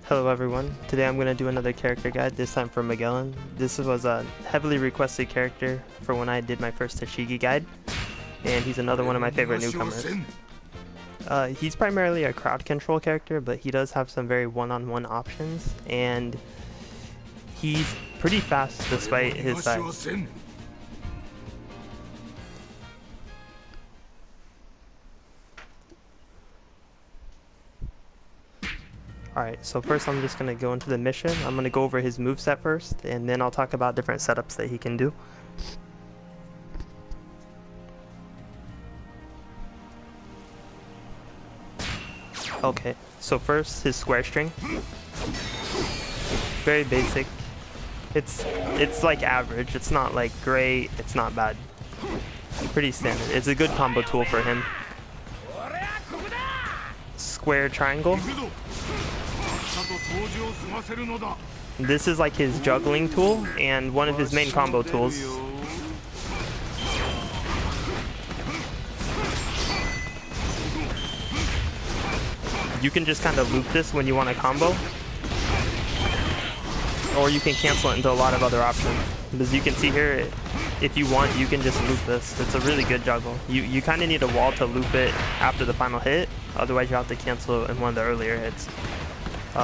Hello everyone, today I'm going to do another character guide, this time for Magellan. This was a heavily requested character for when I did my first Tashigi guide, and he's another one of my favorite newcomers. He's primarily a crowd control character, but he does have some very one-on-one options, and he's pretty fast despite his size. Alright, so first I'm just going to go into the mission. I'm going to go over his moveset first, and then I'll talk about different setups that he can do. Okay, so first his square string. Very basic. It's like average. It's not like great, it's not bad. Pretty standard. It's a good combo tool for him. Square triangle. This is like his juggling tool and one of his main combo tools. You can just kind of loop this when you want a combo, or you can cancel it into a lot of other options. As you can see here, if you want, you can just loop this. It's a really good juggle. You kind of need a wall to loop it after the final hit, otherwise you have to cancel it in one of the earlier hits.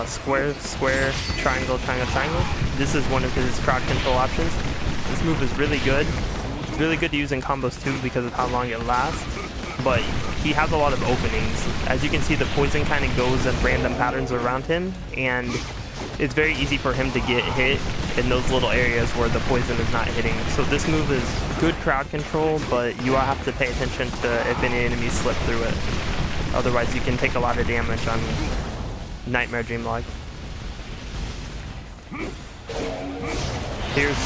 Square, square, triangle, triangle, triangle. This is one of his crowd control options. This move is really good. It's really good to use in combos too because of how long it lasts, but he has a lot of openings. As you can see, the poison kind of goes in random patterns around him, and it's very easy for him to get hit in those little areas where the poison is not hitting. So this move is good crowd control, but you will have to pay attention to if any enemies slip through it. Otherwise you can take a lot of damage on Nightmare Dream Log. Here's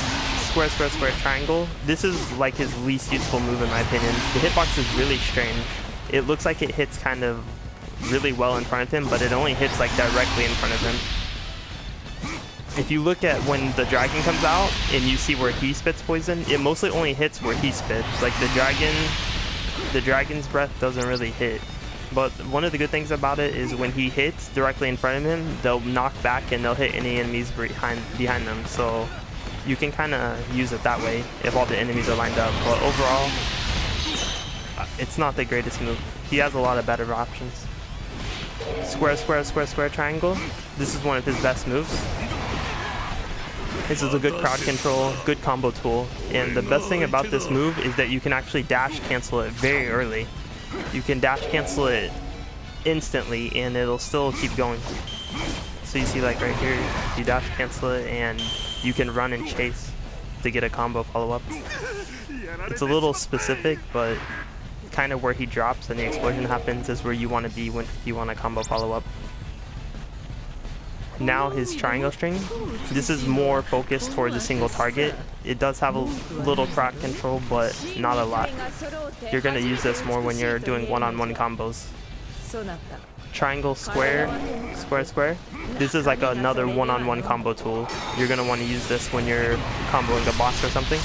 square, square, square, triangle. This is like his least useful move in my opinion. The hitbox is really strange. It looks like it hits kind of really well in front of him, but it only hits like directly in front of him. If you look at when the dragon comes out and you see where he spits poison, it mostly only hits where he spits. Like the dragon's breath doesn't really hit. But one of the good things about it is when he hits directly in front of him, they'll knock back and they'll hit any enemies behind them. So you can kind of use it that way if all the enemies are lined up. But overall, it's not the greatest move. He has a lot of better options. Square, square, square, square, triangle. This is one of his best moves. This is a good crowd control, good combo tool. And the best thing about this move is that you can actually dash cancel it very early. You can dash cancel it instantly and it'll still keep going. So you see like right here, you dash cancel it and you can run and chase to get a combo follow-up. It's a little specific, but kind of where he drops and the explosion happens is where you want to be when you want a combo follow-up. Now his triangle string, this is more focused towards a single target. It does have a little crowd control, but not a lot. You're going to use this more when you're doing one-on-one combos. Triangle, square, square, square. This is like another one-on-one combo tool. You're going to want to use this when you're comboing a boss or something.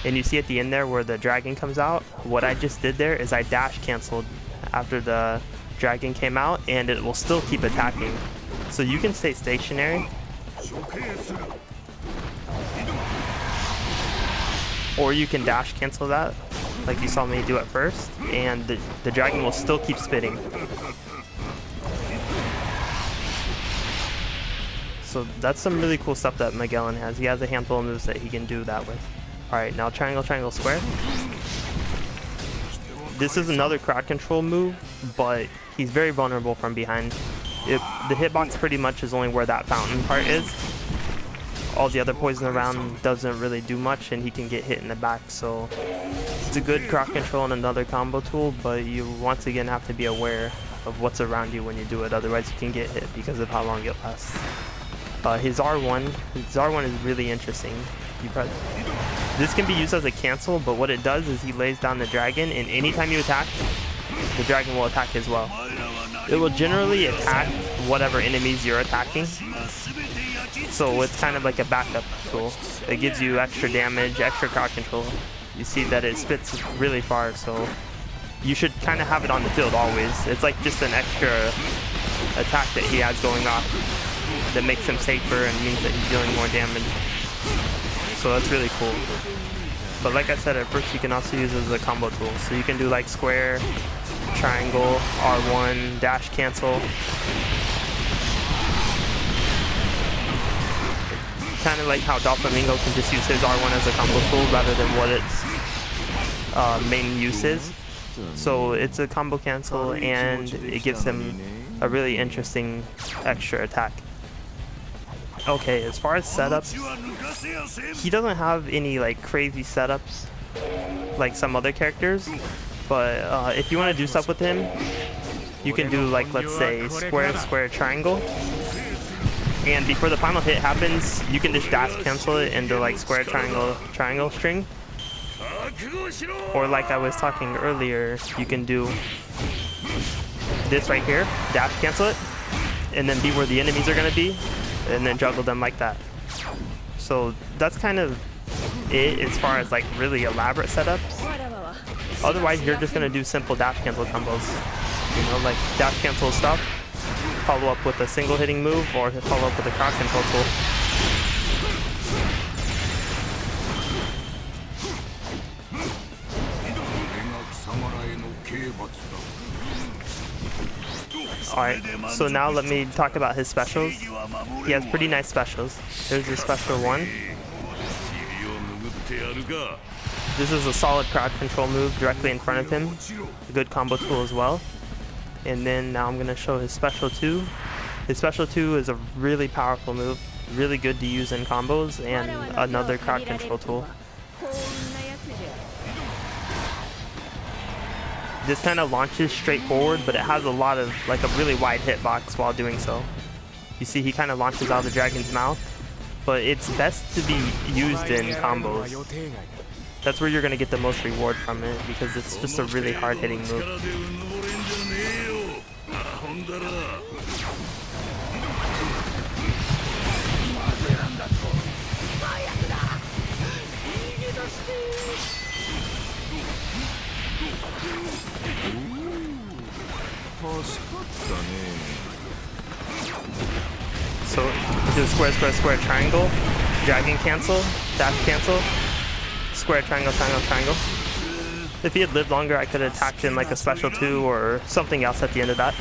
And you see at the end there where the dragon comes out, what I just did there is I dash canceled after the dragon came out, and it will still keep attacking. So you can stay stationary, or you can dash cancel that, like you saw me do at first, and the dragon will still keep spitting. So that's some really cool stuff that Magellan has. He has a handful of moves that he can do that with. Alright, now triangle, triangle, square. This is another crowd control move, but he's very vulnerable from behind. The hitbox pretty much is only where that fountain part is. All the other poison around doesn't really do much, and he can get hit in the back. So it's a good crowd control and another combo tool, but you once again have to be aware of what's around you when you do it. Otherwise you can get hit because of how long it lasts. His R1 is really interesting. This can be used as a cancel, but what it does is he lays down the dragon, and anytime you attack, the dragon will attack as well. It will generally attack whatever enemies you're attacking, so it's kind of like a backup tool. It gives you extra damage, extra crowd control. You see that it spits really far, so you should kind of have it on the field always. It's like just an extra attack that he has going off. that makes him safer and means that he's dealing more damage. So that's really cool. But like I said at first, you can also use it as a combo tool. So you can do like square, triangle, R1, dash cancel. Kind of like how Doflamingo can just use his R1 as a combo tool rather than what its main use is. So it's a combo cancel and it gives him a really interesting extra attack. Okay, as far as setups, he doesn't have any like crazy setups like some other characters, but if you want to do stuff with him, you can do like, let's say, square, square, triangle, and before the final hit happens, you can just dash cancel it into like square, triangle, triangle string. Or like I was talking earlier, you can do this right here, dash cancel it, and then be where the enemies are going to be, and then juggle them like that. So that's kind of it as far as like really elaborate setups. Otherwise, you're just going to do simple dash cancel combos. You know, like dash cancel stuff, follow up with a single hitting move, or follow up with a crowd control tool. Alright, so now let me talk about his specials. He has pretty nice specials. Here's his special 1. This is a solid crowd control move directly in front of him. A good combo tool as well. And then now I'm going to show his special 2. His special 2 is a really powerful move, really good to use in combos, and another crowd control tool. This kind of launches straight forward, but it has a lot of, like, a really wide hitbox while doing so. You see he kind of launches out of the dragon's mouth, but it's best to be used in combos. That's where you're going to get the most reward from it, because it's just a really hard hitting move. So do square, square, square, triangle, dragon cancel, dash cancel, square, triangle, triangle, triangle. If he had lived longer, I could have attacked him like a special 2 or something else at the end of that.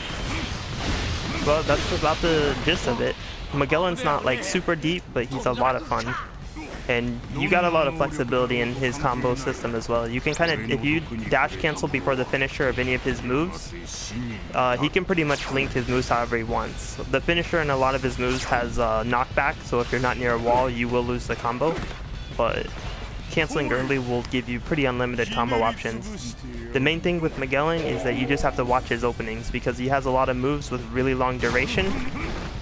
Well, that's about the gist of it. Magellan's not like super deep, but he's a lot of fun. And you got a lot of flexibility in his combo system as well. You can kind of, if you dash cancel before the finisher of any of his moves, he can pretty much link his moves however he wants. The finisher in a lot of his moves has knockback, so if you're not near a wall, you will lose the combo. But canceling early will give you pretty unlimited combo options. The main thing with Magellan is that you just have to watch his openings, because he has a lot of moves with really long duration,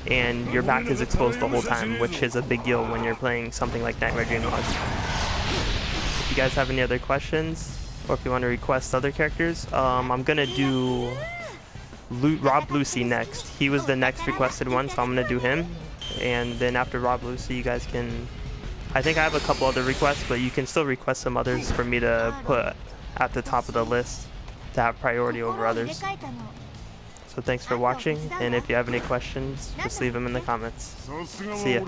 and your back is exposed the whole time, which is a big deal when you're playing something like Nightmare Dream Lodge. If you guys have any other questions, or if you want to request other characters, I'm gonna do Rob Lucy next. He was the next requested one, so I'm gonna do him. And then after Rob Lucy, you guys can... I think I have a couple other requests, but you can still request some others for me to put at the top of the list to have priority over others. So thanks for watching, and if you have any questions, just leave them in the comments. See ya.